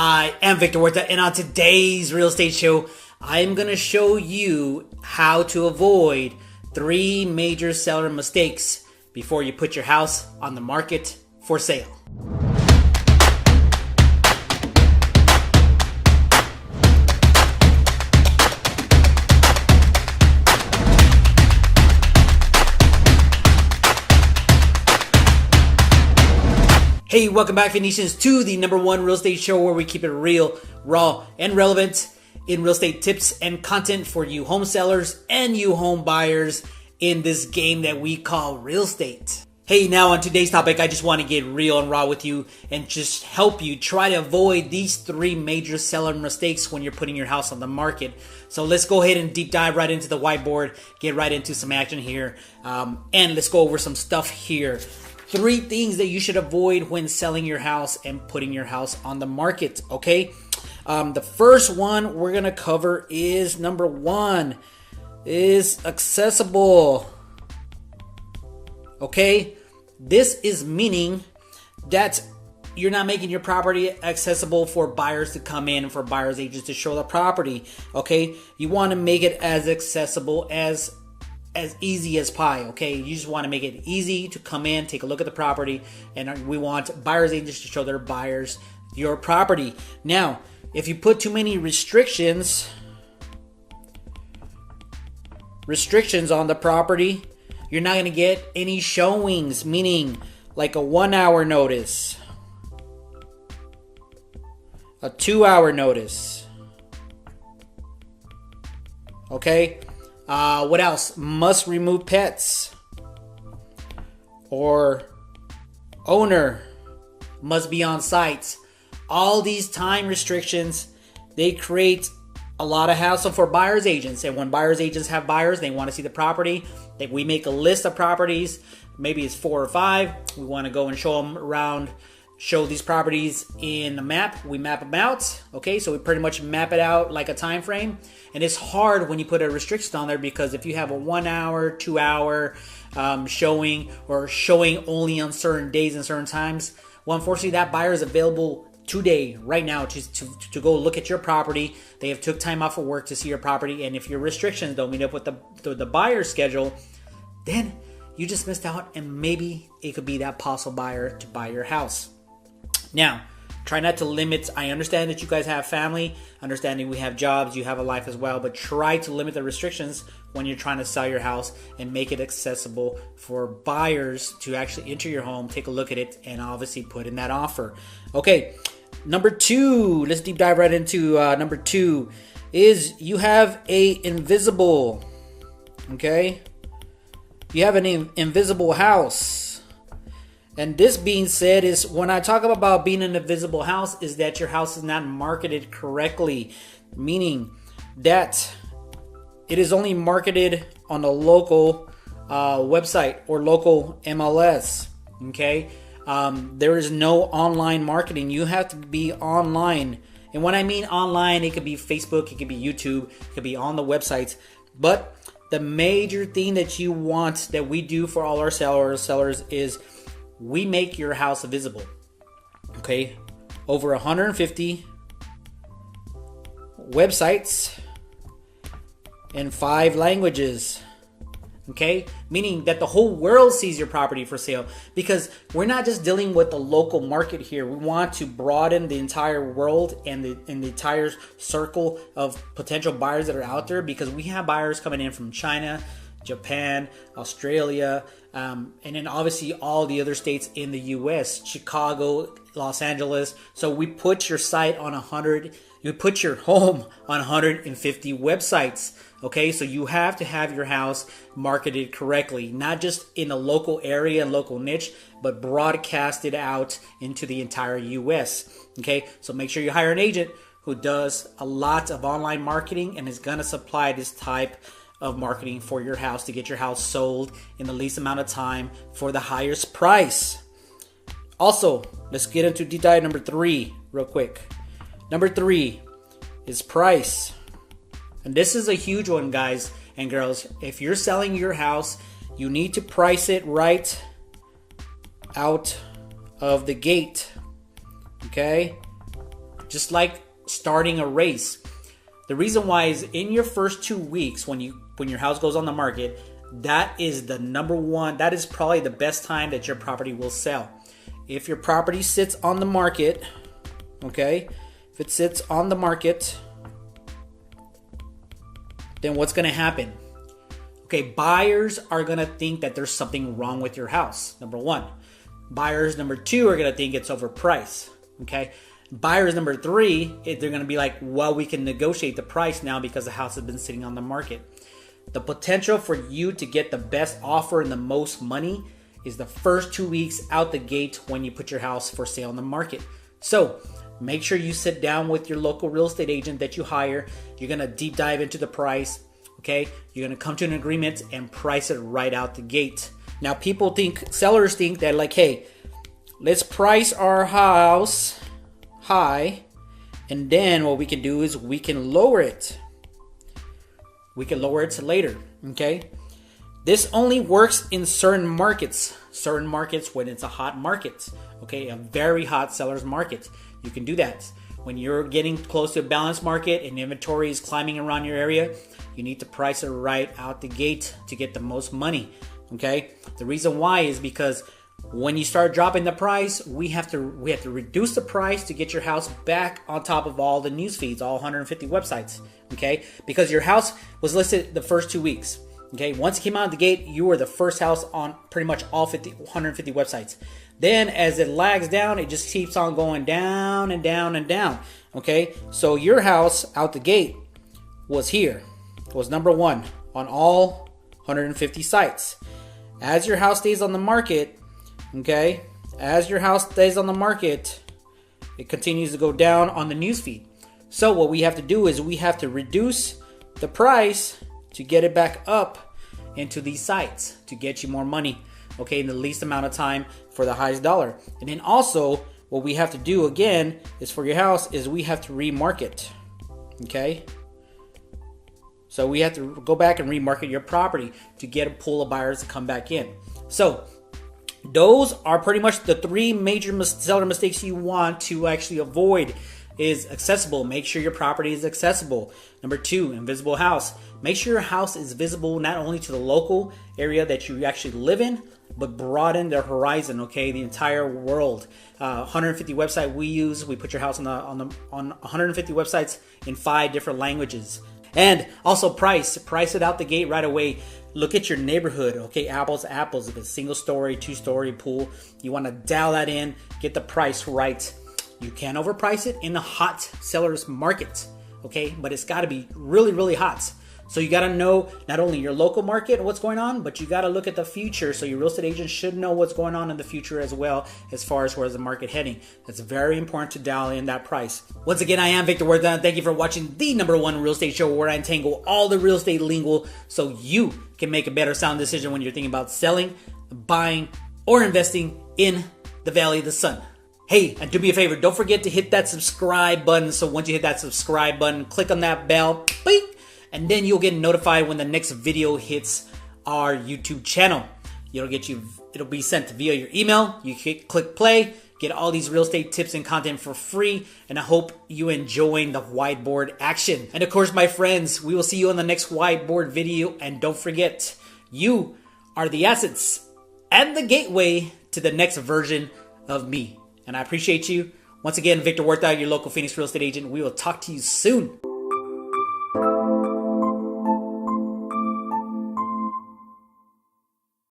I am Victor Huerta, and on today's real estate show, I'm going to show you how to avoid 3 major seller mistakes before you put your house on the market for sale. Hey, welcome back, Phoenicians, to the #1 real estate show where we keep it real, raw, and relevant in real estate tips and content for you home sellers and you home buyers in this game that we call real estate. Hey, now on today's topic, I just want to get real and raw with you and just help you try to avoid these 3 major seller mistakes when you're putting your house on the market. So let's go ahead and deep dive right into the whiteboard, get right into some action here, and let's go over some stuff here. 3 things that you should avoid when selling your house and putting your house on the market, okay? The first one we're going to cover is number 1 is accessible, okay? This is meaning that you're not making your property accessible for buyers to come in and for buyers agents to show the property, okay? You want to make it as accessible as easy as pie, okay? You just want to make it easy to come in, take a look at the property, and we want buyers agents to show their buyers your property. Now, if you put too many restrictions on the property, you're not going to get any showings, meaning like a 1-hour notice, a 2-hour notice, okay? What else? Must remove pets, or owner must be on site. All these time restrictions, they create a lot of hassle for buyers agents. And when buyers agents have buyers, they want to see the property. We make a list of properties. Maybe it's 4 or 5. We want to go and show them around, show these properties in a map. We map them out, okay? So we pretty much map it out like a time frame. And it's hard when you put a restriction on there, because if you have a 1-hour, 2-hour showing, or showing only on certain days and certain times, well, unfortunately, that buyer is available today, right now, to go look at your property. They have took time off of work to see your property, and if your restrictions don't meet up with the buyer's schedule, then you just missed out, and maybe it could be that possible buyer to buy your house. Now, try not to limit. I understand that you guys have family, understanding we have jobs, you have a life as well, but try to limit the restrictions when you're trying to sell your house and make it accessible for buyers to actually enter your home, take a look at it, and obviously put in that offer. Okay, number 2, let's deep dive right into number 2 is you have a invisible, okay? You have an invisible house. And this being said, is when I talk about being an invisible house, is that your house is not marketed correctly, meaning that it is only marketed on a local website or local MLS, okay? There is no online marketing. You have to be online. And when I mean online, it could be Facebook, it could be YouTube, it could be on the websites. But the major thing that you want, that we do for all our sellers is we make your house visible, okay? Over 150 websites in 5 languages, okay? Meaning that the whole world sees your property for sale, because we're not just dealing with the local market here. We want to broaden the entire world and the entire circle of potential buyers that are out there, because we have buyers coming in from China, Japan, Australia, and then obviously all the other states in the US, Chicago, Los Angeles. So we put your site on you put your home on 150 websites. Okay, so you have to have your house marketed correctly, not just in a local area and local niche, but broadcasted out into the entire US. Okay, so make sure you hire an agent who does a lot of online marketing and is gonna supply this type of marketing for your house to get your house sold in the least amount of time for the highest price. Also, let's get into deep dive number 3 real quick. Number 3 is price. And this is a huge one, guys and girls. If you're selling your house, you need to price it right out of the gate. Okay? just like starting a race. The reason why is in your first 2 weeks when your house goes on the market, that is the number one, that is probably the best time that your property will sell. If your property sits on the market, okay, if it sits on the market, then what's going to happen? Okay, buyers are going to think that there's something wrong with your house, number one. Buyers, number two, are going to think it's overpriced, okay? Buyers, number three, they're going to be like, well, we can negotiate the price now because the house has been sitting on the market. The potential for you to get the best offer and the most money is the first 2 weeks out the gate when you put your house for sale on the market. So make sure you sit down with your local real estate agent that you hire. You're going to deep dive into the price, okay? You're going to come to an agreement and price it right out the gate. Now, sellers think that like, hey, let's price our house high, and then what we can do is we can lower it. We can lower it later, okay? This only works in certain markets when it's a hot market, okay? A very hot seller's market. You can do that. When you're getting close to a balanced market and inventory is climbing around your area, you need to price it right out the gate to get the most money, okay? The reason why is because when you start dropping the price, we have to reduce the price to get your house back on top of all the news feeds, all 150 websites, okay? Because your house was listed the first 2 weeks, okay? Once it came out of the gate, you were the first house on pretty much all 150 websites. Then as it lags down, it just keeps on going down and down and down, okay? So your house out the gate was here, was number one on all 150 sites. As your house stays on the market, okay, as your house stays on the market, it continues to go down on the newsfeed. So what we have to do is we have to reduce the price to get it back up into these sites to get you more money, okay, in the least amount of time for the highest dollar. And then also what we have to do again is for your house is we have to remarket, okay? So we have to go back and remarket your property to get a pool of buyers to come back in. So those are pretty much the three major seller mistakes you want to actually avoid. Is accessible. Make sure your property is accessible. Number two, invisible house. Make sure your house is visible not only to the local area that you actually live in, but broaden the horizon, okay, the entire world. 150 website we use. We put your house on 150 websites in 5 different languages. And also price it out the gate right away. Look at your neighborhood, okay, apples to apples. If it's single story, 2-story pool, you want to dial that in, get the price right. You can overprice it in the hot seller's market, okay, but it's got to be really, really hot. So you got to know not only your local market and what's going on, but you got to look at the future. So your real estate agent should know what's going on in the future as well, as far as where's the market heading. That's very important to dial in that price. Once again, I am Victor Huerta. Thank you for watching the #1 real estate show where I entangle all the real estate lingo so you can make a better sound decision when you're thinking about selling, buying, or investing in the Valley of the Sun. Hey, and do me a favor, don't forget to hit that subscribe button. So once you hit that subscribe button, click on that bell, bing, and then you'll get notified when the next video hits our YouTube channel. It'll be sent via your email. You click play, get all these real estate tips and content for free, and I hope you enjoying the whiteboard action. And of course, my friends, we will see you on the next whiteboard video. And don't forget, you are the assets and the gateway to the next version of me. And I appreciate you. Once again, Victor Huerta, your local Phoenix real estate agent. We will talk to you soon.